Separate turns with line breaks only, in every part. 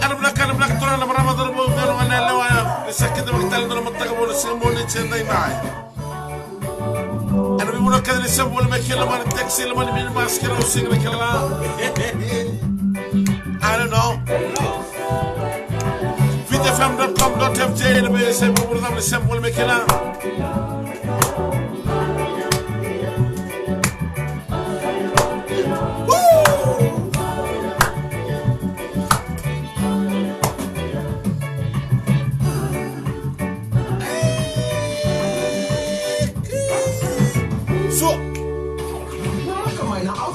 Ana black tora na marama tora bo ngano ngana lewa sakit maktal tora mattaga bo simone chendai nai. Ana bibuna kadri sambol mekela man taxi man min maskera usingra kala. I don't know. Vitafm.com.mj na be se bo burda sambol mekela.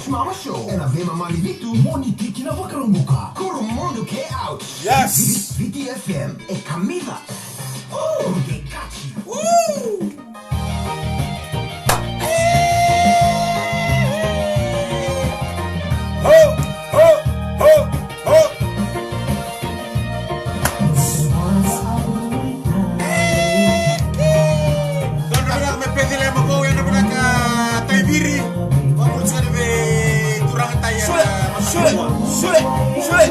Mama Show. En avem mani vitu moni tiki na wakarunguka. Koro mondo ke out.
Yes.
VTFM e Camila. Oh, que catchy.
Woo! Ho, ho, ho, ho.
Don me pedile mo ko yan na ka taibiri. Vamos a ver.
Sule. Hey.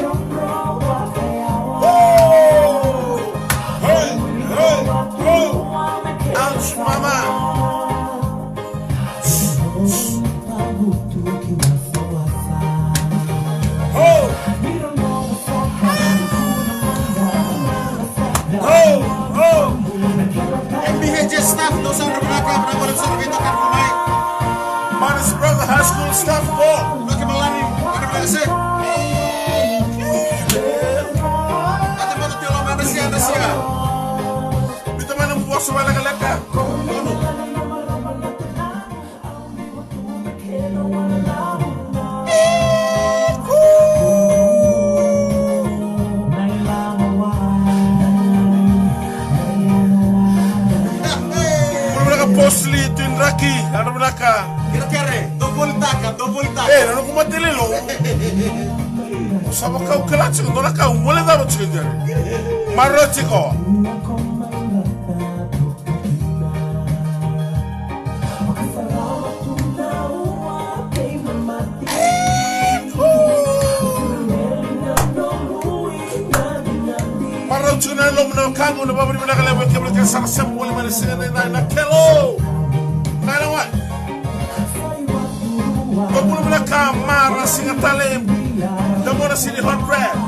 Ouch, mama.
MBHJ staff dosa berbelaka berapa servito kan kumai.
Manis brother high school staff po.
Oke malani, ada berasa. Ada mana telo mana sia.
Bita mana buat sebagai leka. Posli tin raki ada belaka.
Kira-kira double taka.
Nanu kumatele lo. Sama kau kelat sih, nolak kau mulai dapat cerita. Marah ciko. Marah cina lo menang kamu, napa beri menang kalian buat kebeli kesana semua lima nasi na kelo. Nana what? Kau boleh menang marah singa talem. Kamu nak sini hot bread.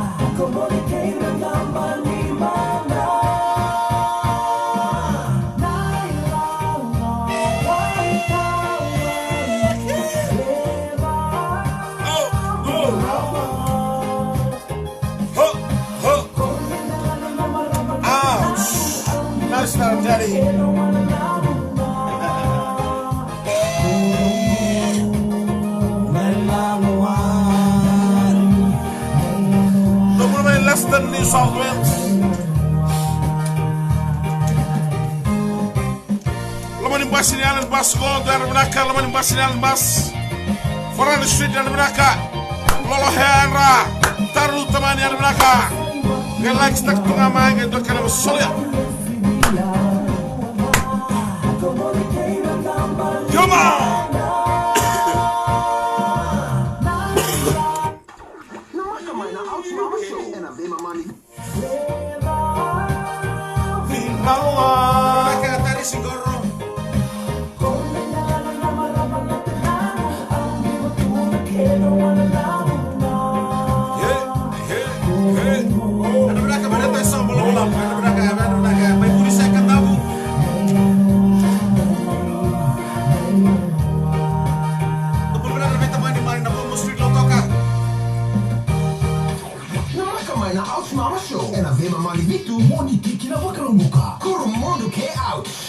Start, Daddy. No less than New South Wales. Laman yung bus ni Alan Bus ko, dahil manaka, laman yung bus ni Alan Bus. Foran Street na manaka. Lolo Henra, taru taman ni Alan manaka. Relax tak pengamai, gitu kan aku solid. Come on!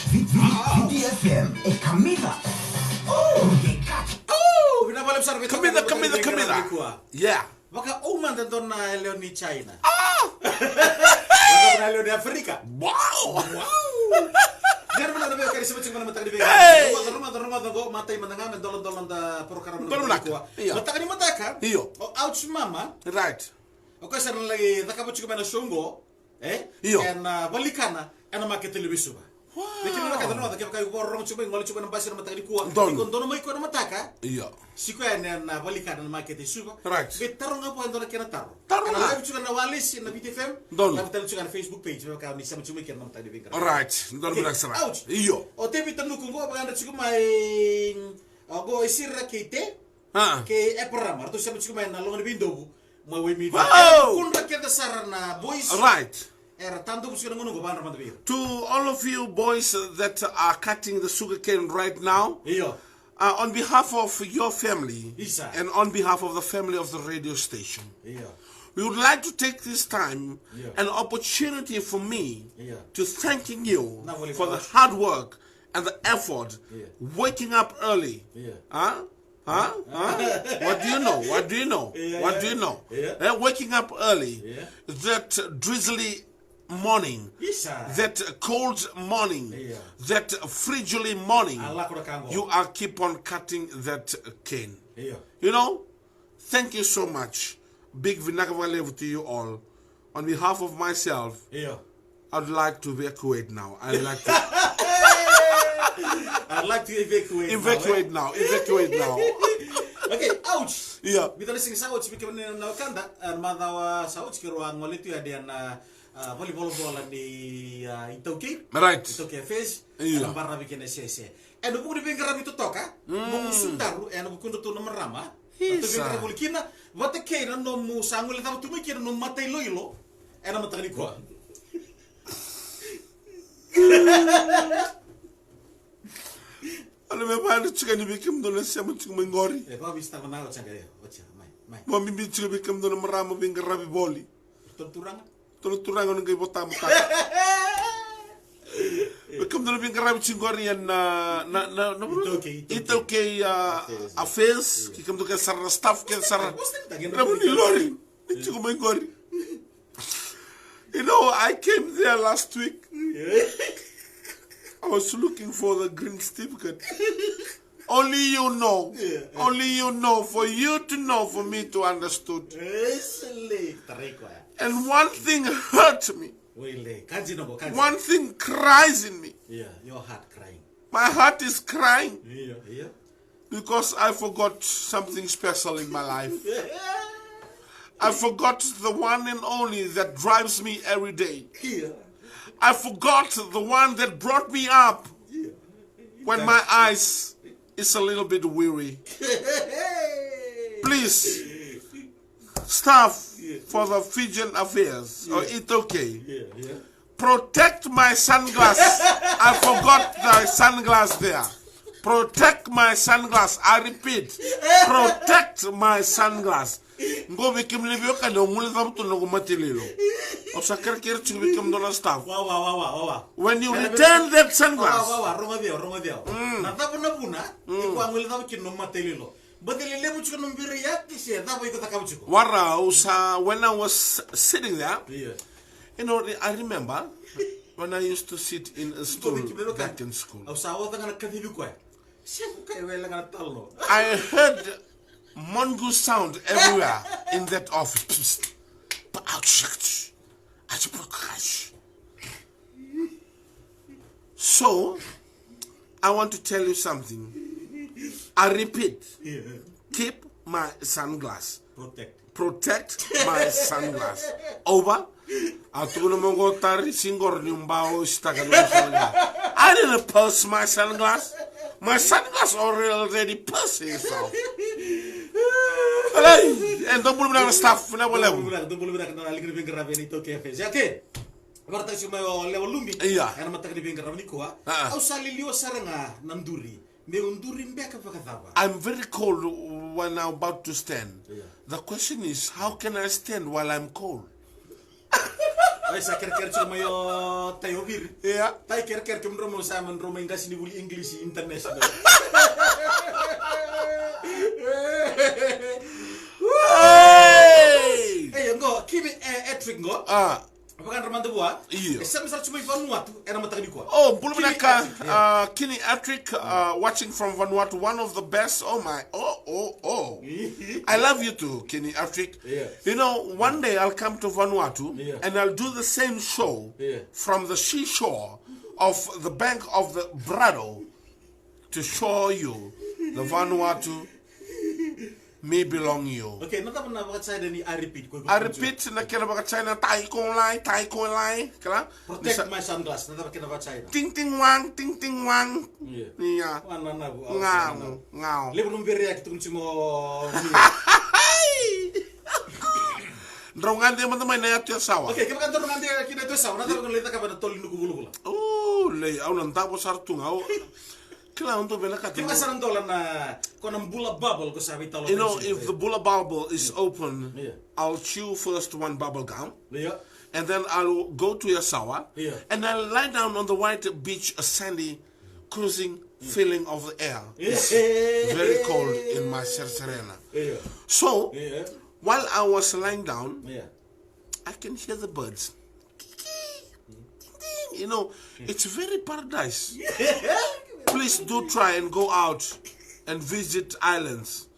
VTFM e Camila. Oh, que catchy.
Camila. Yeah.
Baka uman tentu na leon ni China. Baka na leon ni Afrika.
Wow.
Jangan benar benar kali sebut cuma mata di bawah. Rumah go mata yang menengah mendolong da program
Mata
kan mata kan?
Iyo.
Ouch mama.
Right.
Oke sekarang lagi tak kamu cukup mana sunggo.
Iyo.
En balikana en make televisu ba. Bikin mereka tahu ada kayak orang coba ngol coba nambah mata di kuah. Ikon dono mai ko mata ka.
Iyo.
Siku en balikana make televisu ba.
Right.
Betarong apa yang dono kena taruh.
Taruh.
Karena lagi cuman na walis na BTFM.
Don.
Na bitan na Facebook page ka ni sama cuma kian namta di bengkar.
Alright, ndon bilang sara. Iyo.
O te bitan nuku go baganda cuma mai go isira kete. Ke eprama tu sama cuma na longan window mau we media. Kun rakyat dasar na boys.
Alright.
Era tanto buscar ngono go bandar mandabir.
To all of you boys that are cutting the sugarcane right now.
Iyo.
On behalf of your family
Isa.
and on behalf of the family of the radio station,
Iyo.
we would like to take this time,
Yeah.
an opportunity for me
Yeah.
to thanking you
Na wali
for the
pa.
hard work and the effort,
Yeah.
waking up early.
Yeah.
Huh? What do you know? What do you know?
Yeah,
What
yeah.
do you know?
Yeah.
Waking up early,
Yeah.
that drizzly morning,
Isa.
that cold morning,
Yeah.
that frigidly morning,
Allah ko kango.
you are keep on cutting that cane.
Iyo.
You know, thank you so much. Big Vinagavalev to you all. On behalf of myself,
Iyo.
I'd like to evacuate now. I'd like to
I'd like to evacuate.
evacuate now. Evacuate now.
Okay, ouch.
Yeah.
Bita lising sa ouch bikin na kanda madawa sa ouch kiro ang walito ya dia na volleyball bola ni Itoke.
Right.
Itoke face.
Iya.
Ang barra bikin SSC. E no buku bengkara bito toka. Mo sundaru e no buku to no marama. To bengkara bulikina. Wate keira no mu sangule tamu tumi keira no matay loilo. E na matali ko.
Ano me paano chika ni bikim doon siya mo chika mengori.
E ba bista na o changa ocha mai.
Mo bimbi chika bikim doon marama binga rabi boli.
Torturang.
Turangan ng botam ta. Bikim doon binga rabi chingori yan na Itoke affairs. Kikim doon kaya sarra staff kaya sarra. Rabi ni lori. Chika mengori. You know, I came there last week. I was looking for the green certificate. Only you know. Only you know. For you to know, for me to understood. And one thing hurt me. One thing cries in me.
Yeah, your heart crying.
My heart is crying
Yeah.
because I forgot something special in my life. I forgot the one and only that drives me every day.
Yeah.
I forgot the one that brought me up when my eyes is a little bit weary. Please, staff for the Fijian affairs, or Itoke, protect my sunglass. I forgot the sunglass there. Protect my sunglass. I repeat, protect my sunglass. Ngo bikim libyo ka no muli tam to no matililo. O sa kerker chu bikim do na staff.
Wow.
When you return that sunglass.
Ronga dio. Na tapo na puna, iko ang wala tapo kino matelilo. Badilile mo chuko nombira ya kisi tapo iko takaw chuko.
Wara usa when I was sitting there,
Yeah.
you know, I remember when I used to sit in a stool back in school.
Au sawa tanga nakathilu kwa. Siya kay wala nga talo.
I heard mongoose sound everywhere in that office. So, I want to tell you something. I repeat, keep my sunglass. Protect my sunglass. Over. I didn't purse my sunglass. My sunglass already pursed itself. And don't believe in stuff.
Don't believe in the algorithm gravity to cafe. Okay. Marta si mayo lewa lumbi.
Iya.
Ana mataka di bengkar ni ko. Au salilio saranga nanduri. Me unduri mbeka pakataba.
I'm very cold when I'm about to stand.
Yeah.
The question is, how can I stand while I'm cold?
Ay sa ker chuma mayo tayo bir.
Yeah.
Tay ker kum romo sa man romo ngas ni buli English international.
Hey!
Eh ngo kimi etrick ngo. Apakah ramanda buat?
Iya.
Esa misal cuma Vanuatu, era matang di kuat.
Oh, Bulmanaka, Kini Atrick, watching from Vanuatu, one of the best. Oh my, oh. I love you too, Kini Atrick.
Yeah.
You know, one day I'll come to Vanuatu and I'll do the same show from the seashore of the bank of the Brado to show you the Vanuatu may belong you.
Okay, nata na bakat saya ni I repeat.
I repeat, na kira baka China tai kong lai, kala?
Protect my sunglass. Nata kina bakat saya.
Ting ting wang. Iya.
Mana bu.
Ngao.
Lepas numberi ya kita kunci mo.
Drongan dia teman-teman na yatu sawa.
Okay, kita kan drongan dia kita itu sawa. Nata kan leta kapan tolin nuku bulu.
Oh, lei au nan tapo sartu ngao. Kila untuk bela kata.
Kita saran dolan na konam bula bubble ko sabi talo.
You know, if the bula bubble is open,
Yeah.
I'll chew first one bubble gum.
Yeah.
And then I'll go to your sawa.
Yeah.
And I'll lie down on the white beach, a sandy, cruising feeling of the air. It's very cold in my Serena.
Yeah.
So,
Yeah.
while I was lying down,
Yeah.
I can hear the birds. You know, it's very paradise. Please do try and go out and visit islands.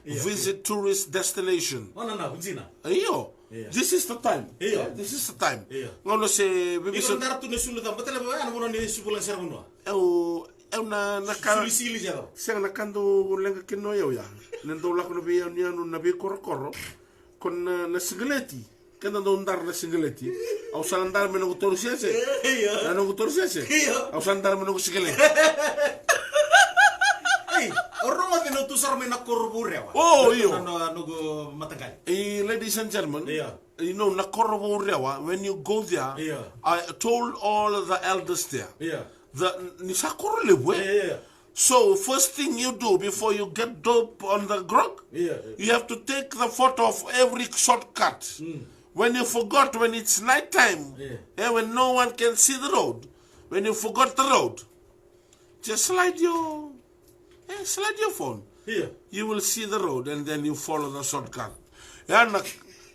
Visit tourist destination.
Mana na bunzina.
Ayo.
Yeah.
This is the time.
Yeah.
This is the time.
Yeah.
Ngono se
Ikaw
bibisod
ndarap tu nesulu tam. Betul ba? Ano mo ni subulan sa muno?
eu na
Sili jaro.
Siang nakando lenga kino ya. Nendo la kono biya ni anu na bi korokoro kon na singleti. Kanda do ndar na singleti. Au sandar me no torsiese.
Iya.
Na no torsiese.
Iya.
Au sandar me no singleti.
Hey, orang mati no tusar me na korbure wa.
Oh, iyo.
No go matagal.
Ladies and gentlemen,
Yeah.
you know, na korobo rewa, when you go there,
Yeah.
I told all of the elders there,
Yeah.
ni sa korolebwe.
Yeah.
So first thing you do before you get dope on the grog,
Yeah.
you have to take the photo of every shortcut. When you forgot, when it's night time, when no one can see the road, when you forgot the road, just slide your phone.
Yeah.
You will see the road and then you follow the shortcut. Yan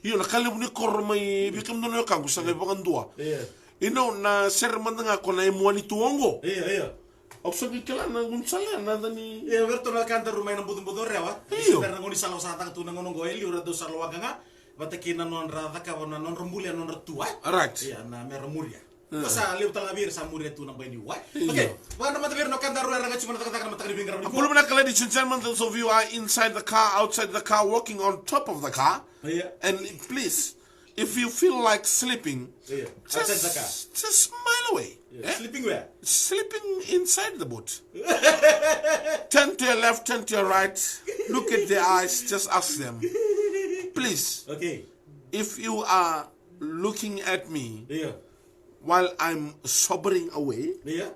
yun nakalib ni kormay bikim no yo kangu sa ngayon dua.
Yeah.
You know na sermon nga ko na imuani tuongo.
Yeah.
Au sabi kala na gunsala na dani.
Yeah, verto na kanta rumay ng budong-budong rewa.
Iyo.
Pero ngoni sa sa tang tunang ngonong goeli ura do sa luwaga nga. Batakina non rada ka non rumbulia non ratua.
Right.
Yeah, na mero muria. Masa liu talabir sa muria tunang bayni wa. Okay. Wa na matavir no kanta ruwa nga chuma nakataka na matagri bingra ko.
Pulumina ka, ladies and gentlemen, those of you are inside the car, outside the car, walking on top of the car.
Yeah.
And please, if you feel like sleeping,
Yeah. Outside the car.
just mile away.
Yeah. Sleeping where?
Sleeping inside the boat. Turn to your left, turn to your right. Look at their eyes. Just ask them. Please,
Okay.
if you are looking at me
Yeah.
while I'm sobering away,
Yeah.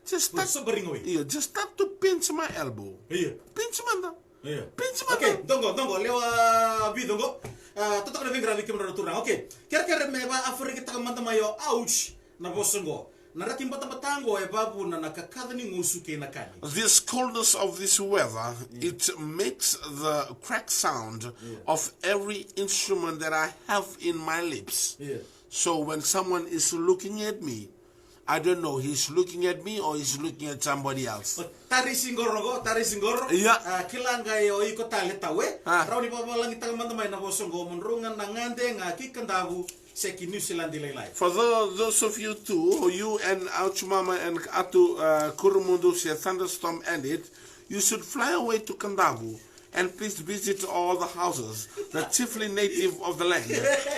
just start,
Sobering away.
just start to pinch my elbow.
Yeah.
Pinch man.
Yeah.
Pinch man.
Okay, dongo, lewa bi dongo. Tutok na vingra vikim na turang. Okay. Kira me ba afuri kita kamanta mayo ouch na bosongo. Narakim bata batango e babu na nakakada ni ngusuke na kani.
This coldness of this weather, it makes the crack sound of every instrument that I have in my lips.
Yeah.
So when someone is looking at me, I don't know, he's looking at me or he's looking at somebody else.
Tari singoro go, tari singoro.
Yeah.
Kilanga yo iko tali tawe.
Ah.
Raw ni papalang itang mantamay na bosongo munrungan nangande nga kikandabu seki New Zealand dilay.
For those of you too, you and Auchumama and Atu Kurumudu say thunderstorm ended, you should fly away to Kandavu and please visit all the houses, the chiefly native of the land,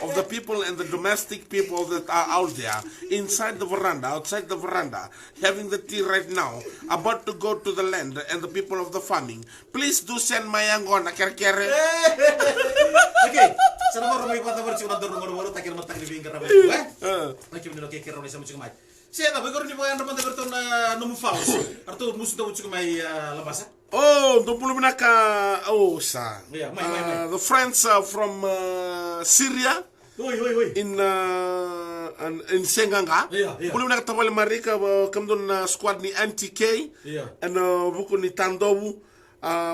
of the people and the domestic people that are out there, inside the veranda, outside the veranda, having the tea right now, about to go to the land and the people of the farming. Please do send my angona kerkere.
Okay. Sana mo rumay pata versi na dorong takir matak ni bingkar na ba? Makim ni lokeke ro ni sa mucik mai. Siya na bagor ni mo yan naman berto na numufals. Arto musu daw mucik mai labasa.
Oh, sa.
Yeah, may.
The friends from Syria.
Oi.
In Senganga.
Yeah.
Belum nak tawal mereka kemudian squad ni NTK.
Yeah.
And buku ni Tandobu.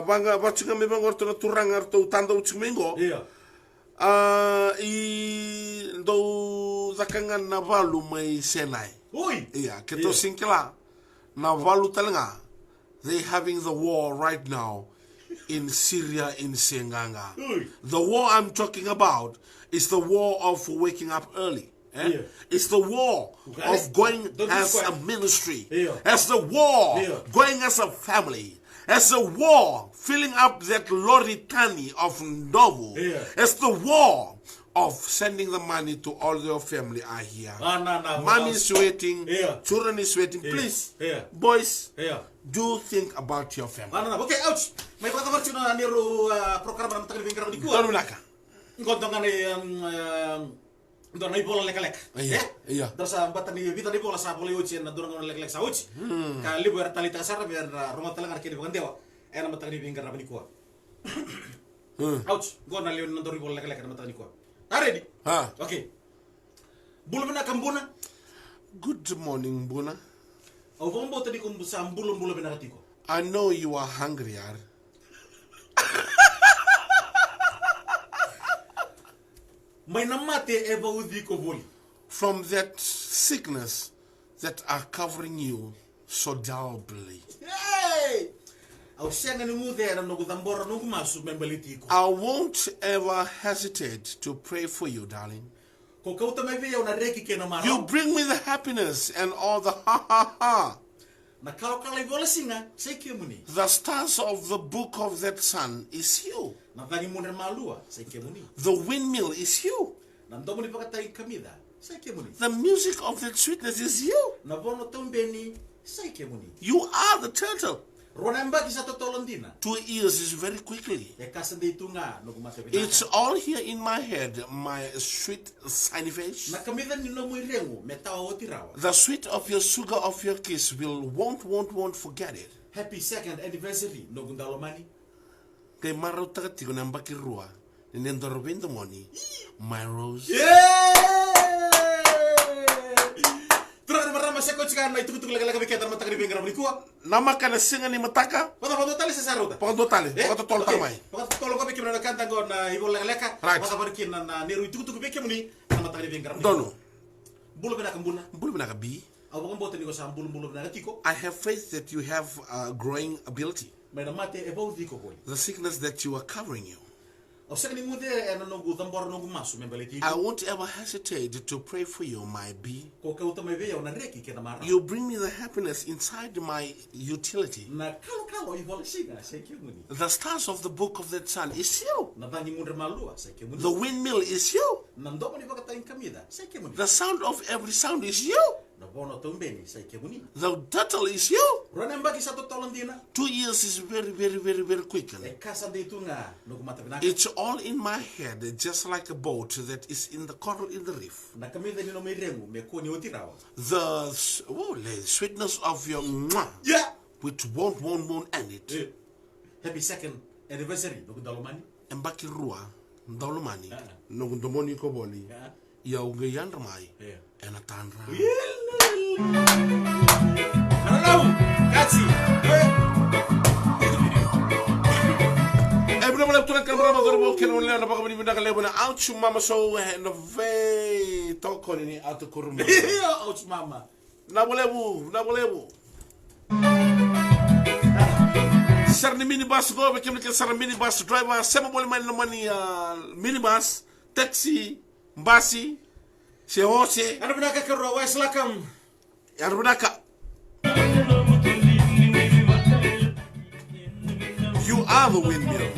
Bangga bacungan memang orto na turang orto Tandobu cumengo.
Yeah.
Do zakangan na valu may senai.
Oi.
Yeah, keto singkila na valu talanga. They having the war right now in Syria, in Senganga. The war I'm talking about is the war of waking up early.
Yeah.
It's the war of going as a ministry.
Yeah.
As the war
Yeah.
going as a family. As a war filling up that Loritani of Ndovo, as the war of sending the money to all your family are here. Mommy is waiting, children is waiting. Please, boys, do think about your family.
Okay, ouch. May patawarci na niru program ng tagal bingkar di kuha.
Don't naka.
Ngotong Don ay bola lek-lek.
Iya.
Terus batan ni vita di bola sa bola uci na dorong lek-lek sa uci. Kali buat tali kasar biar rumah telang kini bukan dewa. Ena mata ni bingkar apa ni kuah. Ouch. Gua nali na dorong bola lek-lek na mata ni kuah. Ready? Okay. Bulu bina kambuna.
Good morning, Buna.
Au vombo tadi kumbusa bulu bina katiko.
I know you are hungry, Ar.
May namate eva udiko boli.
From that sickness that are covering you so doubly.
Hey! Au sianga ni mude na nugu tambora nugu masu membalitiko.
I won't ever hesitate to pray for you, darling.
Ko kauta mai via una reki ke na maro.
You bring me the happiness and all the ha.
Na kala ivola singa, sei ke muni.
The stars of the book of that sun is you.
Na vani muner malua, sei ke muni.
The windmill is you.
Na ndomo ni pakatai kamida, sei ke muni.
The music of that sweetness is you.
Na vono tombeni, sei ke muni.
You are the turtle.
Ronemba ki sa totolondina.
2 years is very quickly.
E kasa de tunga no kumate.
It's all here in my head, my sweet sunny face.
Na kamida ni no muirengu metawa otirawa.
The sweet of your sugar of your kiss won't forget it.
Happy second anniversary no gundalomani.
Kay maraw tagati ko ng bakirua. Ninendorobin the money. My rose.
Masako chika na itukutuk laga biketa mata kari bingara kuah.
Nama kana singa ni mataka.
Pata tali sesaruta.
Pata tali. Pata tol tamai.
Pata tol ko bikira na kanta go na ibo leka. Pata barkin na niru itukutuk bikemuni na mata kari bingara.
Dono.
Bulu bina kambuna.
Bulu bina kabi.
Awu kambote ni ko sa bulu bina tiko.
I have faith that you have growing ability.
May namate ebo diko boy.
The sickness that you are covering you. I won't ever hesitate to pray for you, my bee. You bring me the happiness inside my utility. The stars of the book of that sun is you. The windmill is you. The sound of every sound is you. The turtle is you. 2 years is very quick. It's all in my head, just like a boat that is in the coral in the reef. The sweetness of your mwah, which won't end it.
Happy second anniversary.
Mbaki rua, ndalumani, ngundomoni koboli, ya ungeyandramai, enatandra. Ouch mama so no ve toko ni atu kurumi.
Ouch mama.
Na bolebu. Sarni minibus go be kemle sarni minibus driver sema bole man no money minibus taxi basi se hose.
Ano binaka karo wa slakam.
Ano binaka. You are the windmill.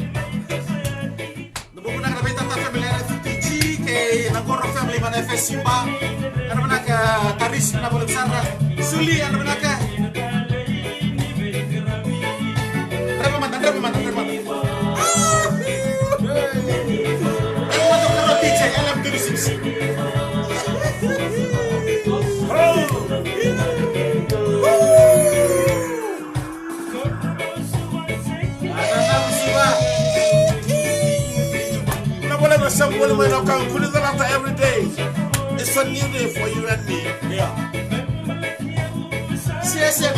Nagorong family mana Simba, ano manaka Taris na boleh Sara, Suli ano manaka. Berapa mantan. Ano mantan karo DJ LM Turisms. Every day. It's a new day for you and me. Yeah. Sia-sia.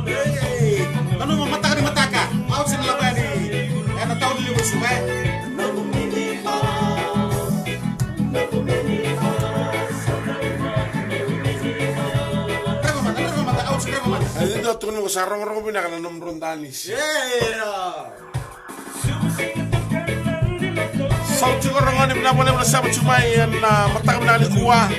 Hey. Ano mo mataka? Out sila ba ni? Ano tahu dulu musuh Itu tuh nih sarong-sarong pindah ke nomor danis. Yeah. Sauti orang ni boleh bersama cuma yang matak menali kuah.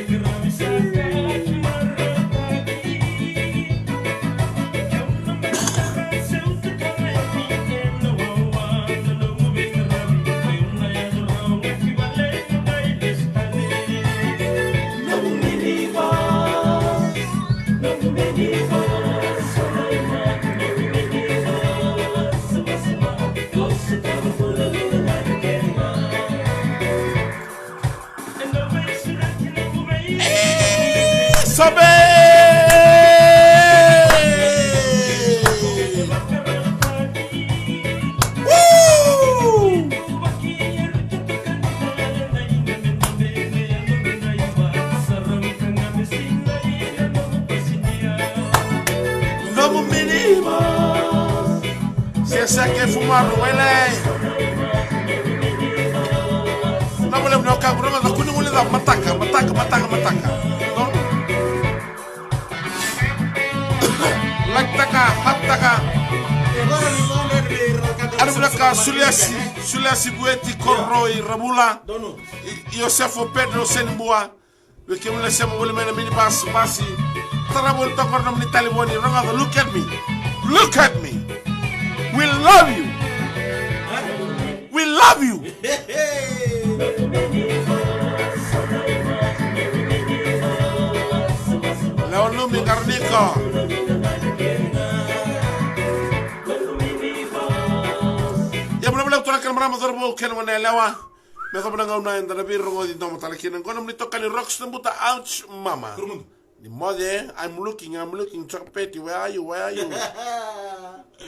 Sobe! Woo! Novo menino, se esse aqui é fumar, não é? Não vou levar o carro, mas eu não vou levar mataca. Não? Lagtaka, hataka. Arbraka, Suliasi Bueti, Corroi, Ramula, Iosefo Pedro Senbua, we came to some women in a minibus, Basi, Tarabul Tokornam Taliboni, Ranga, look at me. We love you. We love you. Leonumi Garnico. Ya benar-benar tuan akan meramah terbawa kena mana lewa. Mereka pernah ngau naik dan lebih rongo di dalam talakinan. Kau nampak tokan di rocks dan buta ouch mama. Di mode I'm looking. Chokpeti, where are you?